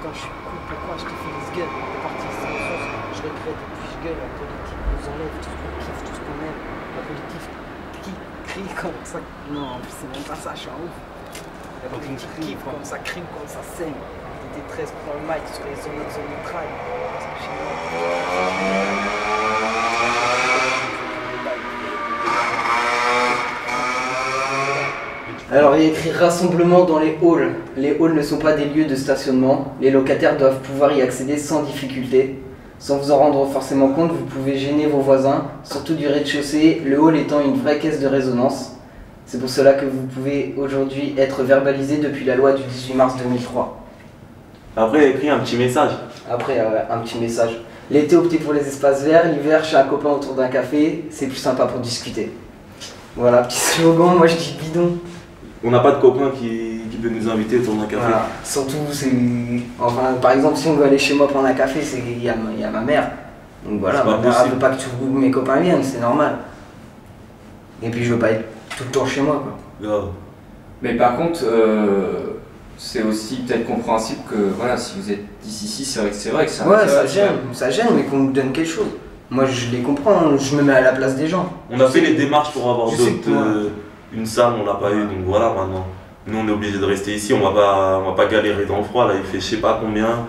quand je suis cool, pourquoi je te fais les gueules? On est parti sans sens, je regrette et puis je gueule. La politique nous enlève tout ce qu'on kiffe, tout ce qu'on aime. La politique qui crie comme ça. Non, en plus, c'est même pas ça, je suis un ouf. La politique kiffe comme ça, crie comme ça saigne. DT13 prend le mic sur les zones neutrales. Alors il y a écrit rassemblement dans les halls. Les halls ne sont pas des lieux de stationnement. Les locataires doivent pouvoir y accéder sans difficulté. Sans vous en rendre forcément compte, vous pouvez gêner vos voisins, surtout du rez-de-chaussée, le hall étant une vraie caisse de résonance. C'est pour cela que vous pouvez aujourd'hui être verbalisé depuis la loi du 18 mars 2003. Après, il y a écrit un petit message. Après, un petit message. L'été, optez pour les espaces verts. L'hiver, chez un copain autour d'un café. C'est plus sympa pour discuter. Voilà, petit slogan. Moi, je dis bidon. On n'a pas de copain qui peut nous inviter autour d'un café. Voilà. Surtout, c'est... Enfin, par exemple, si on veut aller chez moi prendre un café, c'est qu'il y a ma mère. Donc voilà, ma mère ne veut pas que tous mes copains viennent, c'est normal. Et puis, je veux pas être tout le temps chez moi, quoi. Grave. Mais par contre, c'est aussi peut-être compréhensible que voilà, si vous êtes d'ici, c'est vrai que ça. Ouais, ça gêne, mais qu'on nous donne quelque chose. Moi, je les comprends, je me mets à la place des gens. On a fait les démarches pour avoir une salle, on l'a pas eu, donc voilà maintenant. Nous, on est obligé de rester ici, on va pas galérer dans le froid, là, il fait je sais pas combien.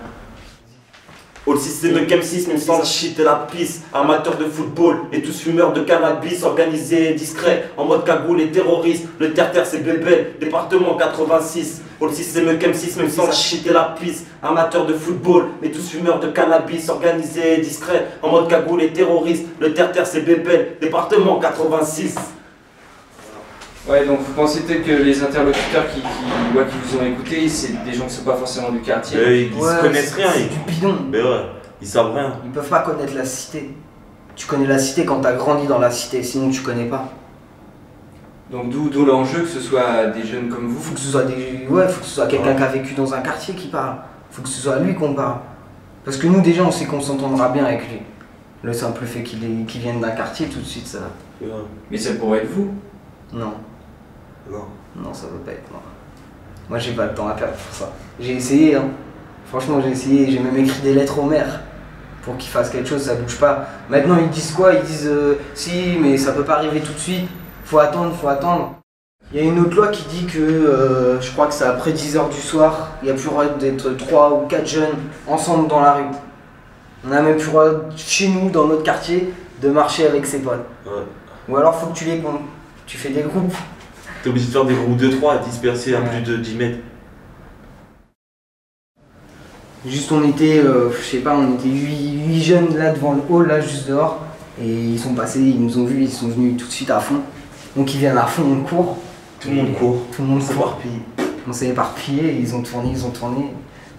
All système M6, on sent le shit et la pisse. Amateurs de football et tous fumeurs de cannabis, organisés et discrets, en mode cagoule et terroristes. Le terre-terre c'est Bébel, département 86. All système M6, on sent le shit et la pisse. Amateurs de football et tous fumeurs de cannabis, organisés et discrets, en mode cagoule et terroristes. Le terre-terre c'est Bébel, département 86. Ouais, donc vous pensez peut-être que les interlocuteurs qui vous ont écouté, c'est des gens qui ne sont pas forcément du quartier. Ils se connaissent rien. C'est du bidon. Mais ouais, ils savent rien. Ils peuvent pas connaître la cité. Tu connais la cité quand t'as grandi dans la cité, sinon tu connais pas. Donc d'où l'enjeu que ce soit des jeunes comme vous. Faut que ce soit faut que ce soit quelqu'un qui a vécu dans un quartier qui parle. Faut que ce soit lui qu'on parle. Parce que nous déjà on sait qu'on s'entendra bien avec lui. Le simple fait qu'il vienne d'un quartier, tout de suite ça. Mais ça pourrait être vous. Non. Non. Non, ça veut pas être moi. Moi j'ai pas le temps à perdre pour ça. J'ai essayé, hein. Franchement j'ai essayé, j'ai même écrit des lettres au maire pour qu'il fasse quelque chose, ça bouge pas. Maintenant ils disent quoi? Ils disent si, mais ça peut pas arriver tout de suite, faut attendre, faut attendre. Il y a une autre loi qui dit que je crois que c'est après 10 h du soir, il n'y a plus le droit d'être 3 ou 4 jeunes ensemble dans la rue. On n'a même plus le droit chez nous, dans notre quartier, de marcher avec ses potes. Ouais. Ou alors faut que tu les comptes. Tu fais des groupes. T'es obligé de faire des groupes de 3 dispersés à plus de 10 mètres. Juste on était, je sais pas, on était 8 jeunes là devant le hall, là juste dehors. Et ils sont passés, ils nous ont vus, ils sont venus tout de suite à fond. Donc ils viennent à fond, on court. Tout le monde court. Tout le monde court. On s'est éparpillés, ils ont tourné.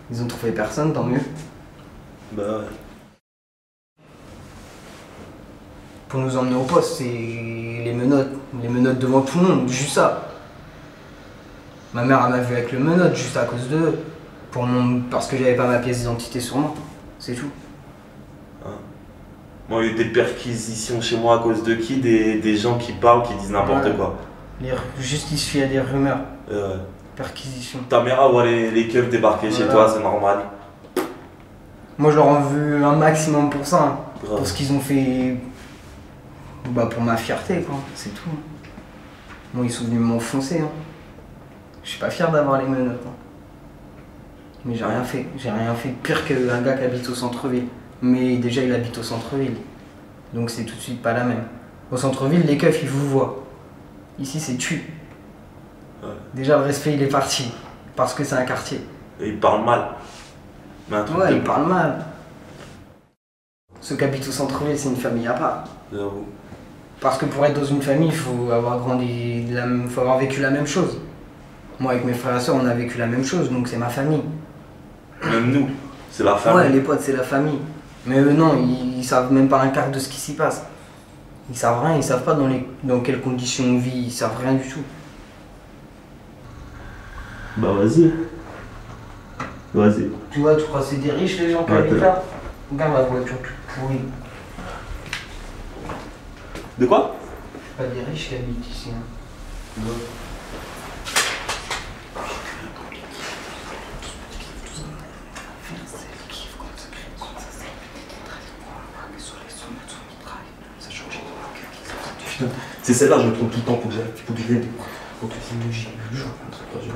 Ils ont trouvé personne, tant mieux. Bah ouais. Pour nous emmener au poste, c'est les menottes devant tout le monde, juste ça. Ma mère m'a vu avec le menotte juste à cause d'eux, parce que j'avais pas ma pièce d'identité sur moi, c'est tout. Ah. Moi, il y a eu des perquisitions chez moi à cause de qui? Des gens qui parlent, qui disent n'importe quoi. Juste il suffit à des rumeurs. Ouais. Perquisition. Ta mère a voit les keufs débarquer chez toi, c'est normal. Moi je leur en veux un maximum pour ça, hein. Grave. Pour ce qu'ils ont fait. Bah pour ma fierté quoi, c'est tout. Moi ils sont venus m'enfoncer, hein. Je suis pas fier d'avoir les menottes, hein. Mais j'ai rien fait pire qu'un gars qui habite au centre-ville. Mais déjà il habite au centre-ville, donc c'est tout de suite pas la même. Au centre-ville les keufs ils vous voient. Ici c'est tu. Ouais. Déjà le respect il est parti, parce que c'est un quartier. Et ils parlent mal. Mais un truc Ouais, de... ils parlent mal. Ceux qui habitent au centre-ville c'est une famille à part. J'avoue. Parce que pour être dans une famille, il faut avoir faut avoir vécu la même chose. Moi, avec mes frères et sœurs, on a vécu la même chose, donc c'est ma famille. Même nous, c'est la famille. Ouais, les potes, c'est la famille. Mais eux, non, ils savent même pas un quart de ce qui s'y passe. Ils savent rien, ils savent pas dans quelles conditions on vit, ils savent rien du tout. Bah vas-y. Vas-y. Tu vois, tu crois que c'est des riches les gens qui habitent là? Regarde la voiture toute pourrie. De quoi? C'est pas des riches qui habitent ici. Hein. Non. putain. C'est celle-là, je me trompe tout le temps pour dire, pour te dire, j'ai un truc pas dur.